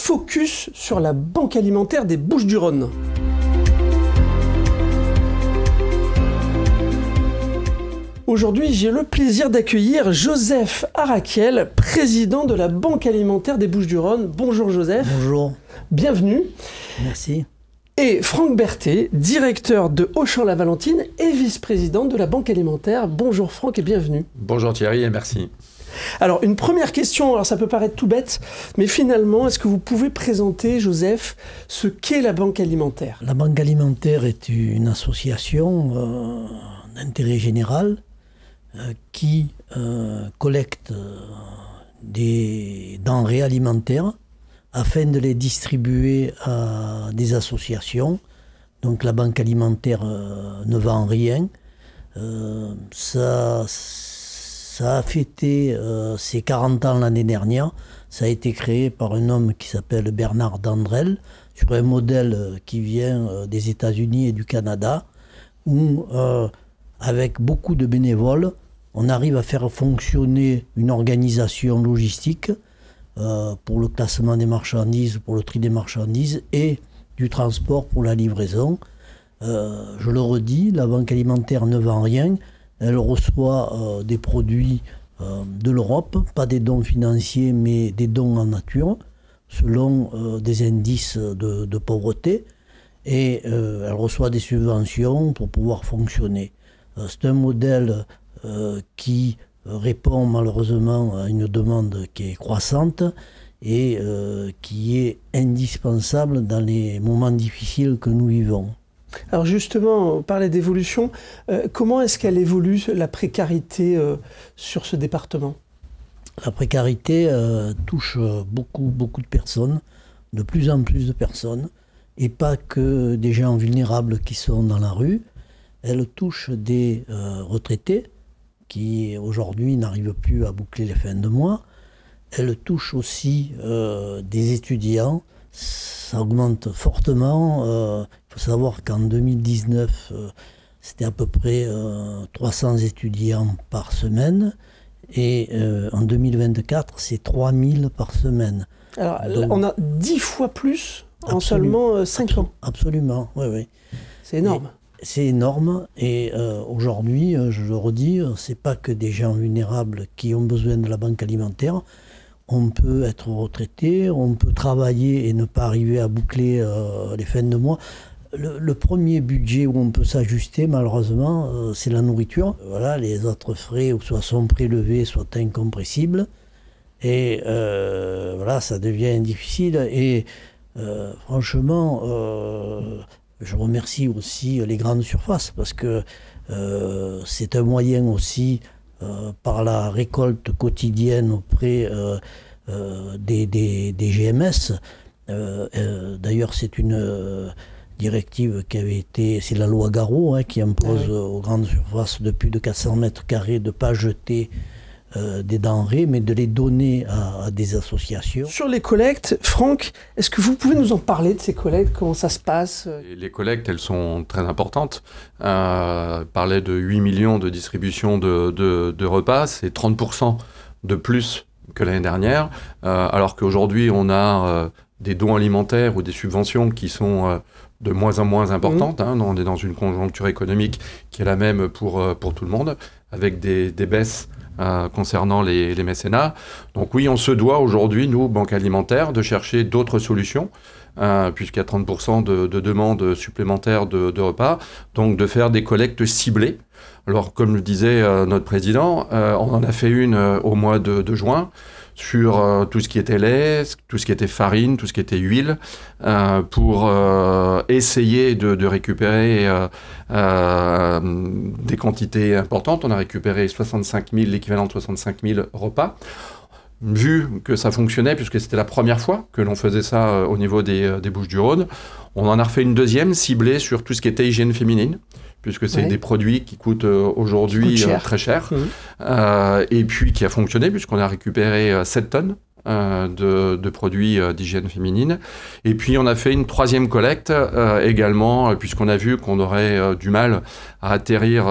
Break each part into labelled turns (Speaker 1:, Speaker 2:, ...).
Speaker 1: focus sur la Banque alimentaire des Bouches-du-Rhône. Aujourd'hui, j'ai le plaisir d'accueillir Joseph Arakel, président de la Banque alimentaire des Bouches-du-Rhône. Bonjour Joseph.
Speaker 2: Bonjour.
Speaker 1: Bienvenue.
Speaker 2: Merci.
Speaker 1: Et Franck Berthet, directeur de Auchan-la-Valentine et vice-président de la Banque alimentaire. Bonjour Franck et bienvenue.
Speaker 3: Bonjour Thierry et merci.
Speaker 1: Alors, une première question, alors ça peut paraître tout bête, mais finalement, est-ce que vous pouvez présenter, Joseph, ce qu'est la Banque alimentaire ?
Speaker 2: La Banque alimentaire est une association d'intérêt général qui collecte des denrées alimentaires afin de les distribuer à des associations. Donc la Banque alimentaire ne vend rien. Ça a fêté ses 40 ans l'année dernière. Ça a été créé par un homme qui s'appelle Bernard Dandrel, sur un modèle qui vient des États-Unis et du Canada, où, avec beaucoup de bénévoles, on arrive à faire fonctionner une organisation logistique pour le classement des marchandises, pour le tri des marchandises et du transport pour la livraison. Je le redis, la Banque alimentaire ne vend rien. Elle reçoit des produits de l'Europe, pas des dons financiers, mais des dons en nature, selon des indices de pauvreté. Et elle reçoit des subventions pour pouvoir fonctionner. C'est un modèle qui répond malheureusement à une demande qui est croissante et qui est indispensable dans les moments difficiles que nous vivons.
Speaker 1: Alors justement, on parlait d'évolution. Comment est-ce qu'elle évolue, la précarité sur ce département ?
Speaker 2: La précarité touche beaucoup de personnes, de plus en plus de personnes, et pas que des gens vulnérables qui sont dans la rue. Elle touche des retraités qui aujourd'hui n'arrivent plus à boucler les fins de mois. Elle touche aussi des étudiants. Ça augmente fortement. Il faut savoir qu'en 2019, c'était à peu près 300 étudiants par semaine. Et en 2024, c'est 3000 par semaine.
Speaker 1: Alors, donc, on a 10 fois plus en seulement 5 ans.
Speaker 2: Absolument, oui.
Speaker 1: C'est énorme.
Speaker 2: C'est énorme. Et aujourd'hui, je le redis, c'est pas que des gens vulnérables qui ont besoin de la banque alimentaire. On peut être retraité, on peut travailler et ne pas arriver à boucler les fins de mois. Le premier budget où on peut s'ajuster, malheureusement, c'est la nourriture. Voilà, les autres frais, soit sont prélevés, soit incompressibles. Et voilà, ça devient difficile. Et franchement, je remercie aussi les grandes surfaces parce que c'est un moyen aussi, par la récolte quotidienne auprès des GMS. D'ailleurs, c'est une directive qui avait été, c'est la loi Garot qui impose aux grandes surfaces de plus de 400 mètres carrés de ne pas jeter des denrées, mais de les donner à des associations.
Speaker 1: Sur les collectes, Franck, est-ce que vous pouvez nous en parler de ces collectes ? Comment ça se passe ?
Speaker 3: Les collectes, elles sont très importantes. On parlait de 8 millions de distributions de repas, c'est 30% de plus que l'année dernière, alors qu'aujourd'hui, on a des dons alimentaires ou des subventions qui sont de moins en moins importantes. On est dans une conjoncture économique qui est la même pour tout le monde, avec des baisses concernant les mécénats. Donc oui, on se doit aujourd'hui, nous, Banque alimentaire, de chercher d'autres solutions, puisqu'il y a 30% de demandes supplémentaires de repas, donc de faire des collectes ciblées. Alors, comme le disait notre président, on en a fait une au mois de juin, sur tout ce qui était lait, tout ce qui était farine, tout ce qui était huile, pour essayer de récupérer des quantités importantes. On a récupéré l'équivalent de 65 000 repas. Vu que ça fonctionnait, puisque c'était la première fois que l'on faisait ça au niveau des Bouches-du-Rhône, on en a refait une deuxième ciblée sur tout ce qui était hygiène féminine, puisque c'est des produits qui coûtent aujourd'hui très cher, et puis qui a fonctionné, puisqu'on a récupéré 7 tonnes de produits d'hygiène féminine. Et puis on a fait une troisième collecte également, puisqu'on a vu qu'on aurait du mal à atterrir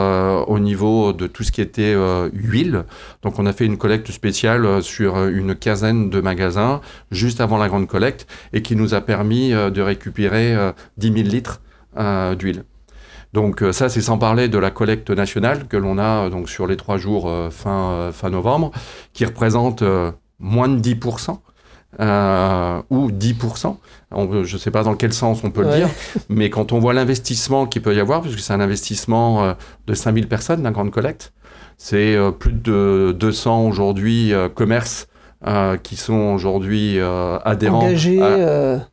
Speaker 3: au niveau de tout ce qui était huile. Donc on a fait une collecte spéciale sur une quinzaine de magasins juste avant la grande collecte et qui nous a permis de récupérer 10 000 litres d'huile. Donc ça, c'est sans parler de la collecte nationale que l'on a donc sur les 3 jours fin novembre, qui représente moins de 10%, ou 10%. Je ne sais pas dans quel sens on peut le dire, mais quand on voit l'investissement qu'il peut y avoir, puisque c'est un investissement de 5000 personnes, la grande collecte, c'est plus de 200 aujourd'hui commerces qui sont aujourd'hui adhérents,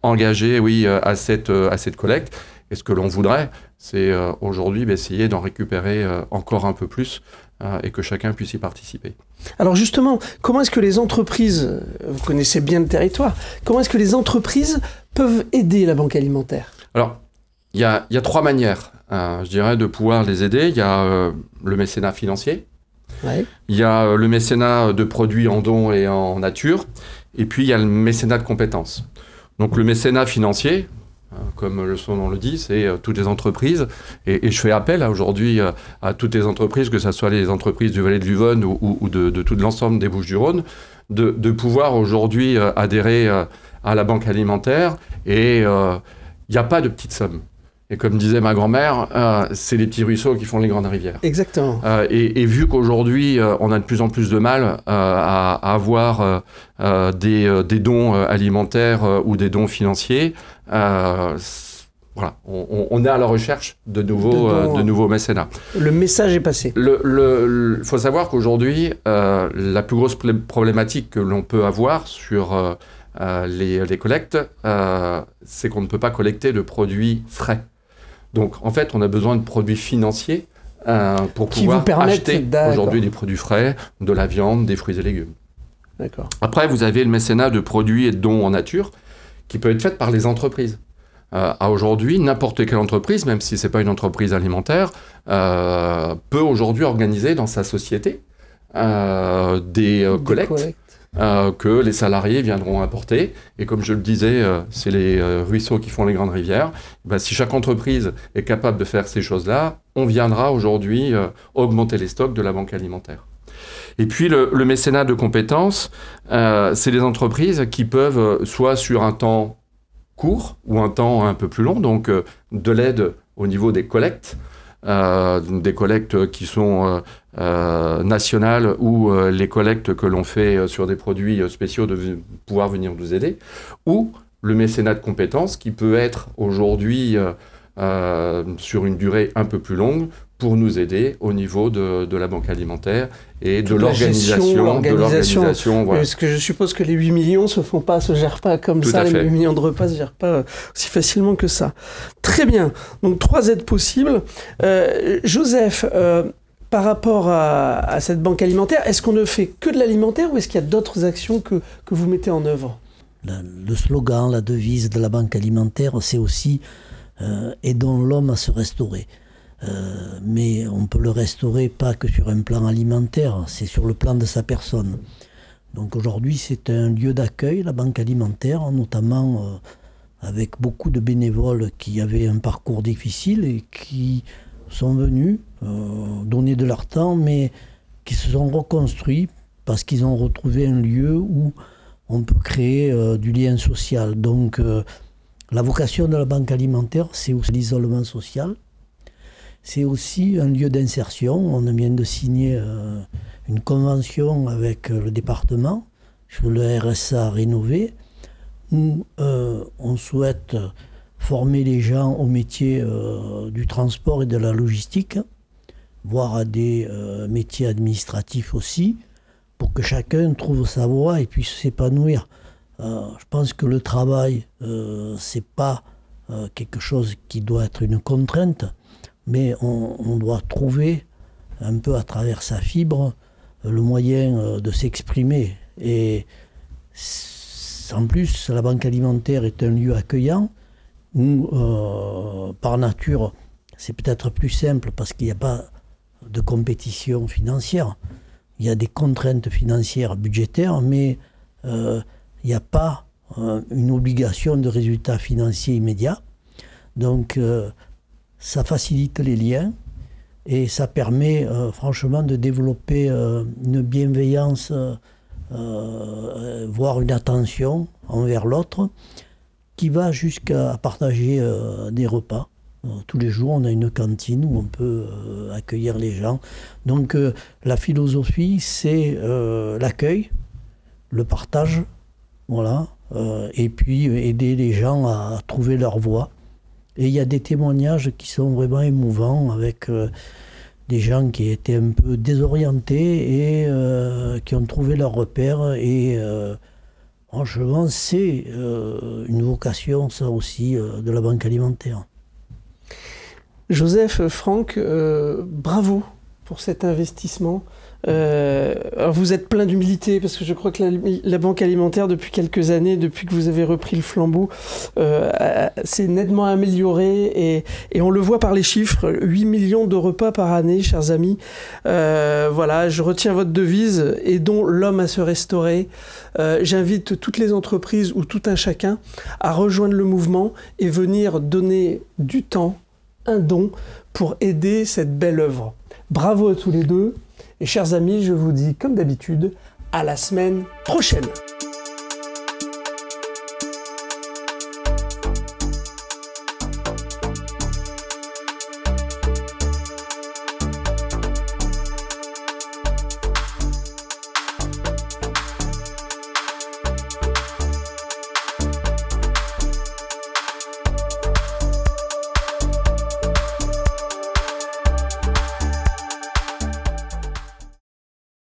Speaker 3: engagés oui, à cette collecte. Et ce que l'on voudrait, c'est aujourd'hui essayer d'en récupérer encore un peu plus et que chacun puisse y participer.
Speaker 1: Alors justement, comment est-ce que les entreprises, vous connaissez bien le territoire, comment est-ce que les entreprises peuvent aider la banque alimentaire?
Speaker 3: Alors, il y a 3 manières, je dirais, de pouvoir les aider. Il y a le mécénat financier, il y a le mécénat de produits en dons et en nature, et puis il y a le mécénat de compétences. Donc le mécénat financier, comme son nom le dit, c'est toutes les entreprises. Et je fais appel aujourd'hui à toutes les entreprises, que ce soit les entreprises du Valais de l'Yonne ou de tout l'ensemble des Bouches-du-Rhône, de pouvoir aujourd'hui adhérer à la banque alimentaire. Et il n'y a pas de petites sommes. Et comme disait ma grand-mère, c'est les petits ruisseaux qui font les grandes rivières.
Speaker 1: Exactement.
Speaker 3: Et vu qu'aujourd'hui, on a de plus en plus de mal à avoir des dons alimentaires ou des dons financiers, voilà, on est à la recherche de nouveaux mécénats. Le
Speaker 1: message est passé.
Speaker 3: Il faut savoir qu'aujourd'hui, la plus grosse problématique que l'on peut avoir sur les collectes, c'est qu'on ne peut pas collecter de produits frais. Donc, en fait, on a besoin de produits financiers pour pouvoir acheter aujourd'hui des produits frais, de la viande, des fruits et légumes.
Speaker 1: D'accord.
Speaker 3: Après, vous avez le mécénat de produits et de dons en nature qui peut être fait par les entreprises. Aujourd'hui, n'importe quelle entreprise, même si ce n'est pas une entreprise alimentaire, peut aujourd'hui organiser dans sa société des collectes. Que les salariés viendront apporter. Et comme je le disais, c'est les ruisseaux qui font les grandes rivières. Ben, si chaque entreprise est capable de faire ces choses-là, on viendra aujourd'hui augmenter les stocks de la banque alimentaire. Et puis le mécénat de compétences, c'est les entreprises qui peuvent, soit sur un temps court ou un temps un peu plus long, donc de l'aide au niveau des collectes qui sont nationales ou les collectes que l'on fait sur des produits spéciaux de pouvoir venir nous aider, ou le mécénat de compétences qui peut être aujourd'hui sur une durée un peu plus longue pour nous aider au niveau de la banque alimentaire et de l'organisation.
Speaker 1: Voilà. Parce que je suppose que les 8 millions se gèrent pas comme ça, les 8 millions de repas ne se gèrent pas aussi facilement que ça. Très bien, donc 3 aides possibles. Joseph, par rapport à cette banque alimentaire, est-ce qu'on ne fait que de l'alimentaire ou est-ce qu'il y a d'autres actions que vous mettez en œuvre?
Speaker 2: Le slogan, la devise de la banque alimentaire, c'est aussi « Aidons l'homme à se restaurer ». Mais on peut le restaurer pas que sur un plan alimentaire, c'est sur le plan de sa personne. Donc aujourd'hui, c'est un lieu d'accueil, la banque alimentaire, notamment avec beaucoup de bénévoles qui avaient un parcours difficile et qui sont venus donner de leur temps, mais qui se sont reconstruits parce qu'ils ont retrouvé un lieu où on peut créer du lien social. Donc la vocation de la banque alimentaire, c'est aussi l'isolement social. C'est aussi un lieu d'insertion. On vient de signer une convention avec le département sur le RSA rénové où on souhaite former les gens au métier du transport et de la logistique, voire à des métiers administratifs aussi, pour que chacun trouve sa voie et puisse s'épanouir. Je pense que le travail, c'est pas quelque chose qui doit être une contrainte, mais on doit trouver un peu à travers sa fibre le moyen de s'exprimer. Et en plus, la banque alimentaire est un lieu accueillant où, par nature, c'est peut-être plus simple parce qu'il n'y a pas de compétition financière. Il y a des contraintes financières budgétaires, mais il n'y a pas une obligation de résultat financier immédiat. Donc, ça facilite les liens et ça permet franchement de développer une bienveillance, voire une attention envers l'autre, qui va jusqu'à partager des repas. Tous les jours, on a une cantine où on peut accueillir les gens. Donc, la philosophie, c'est l'accueil, le partage, voilà, et puis aider les gens à trouver leur voie. Et il y a des témoignages qui sont vraiment émouvants avec des gens qui étaient un peu désorientés et qui ont trouvé leur repère. Et franchement, c'est une vocation, ça aussi, de la banque alimentaire.
Speaker 1: Joseph, Franck, bravo pour cet investissement. Alors vous êtes plein d'humilité parce que je crois que la banque alimentaire, depuis quelques années, depuis que vous avez repris le flambeau, s'est nettement améliorée et on le voit par les chiffres, 8 millions de repas par année, chers amis. Voilà, je retiens votre devise, aidons l'homme à se restaurer. J'invite toutes les entreprises ou tout un chacun à rejoindre le mouvement et venir donner du temps, un don pour aider cette belle œuvre. Bravo à tous les deux et chers amis, je vous dis comme d'habitude, à la semaine prochaine.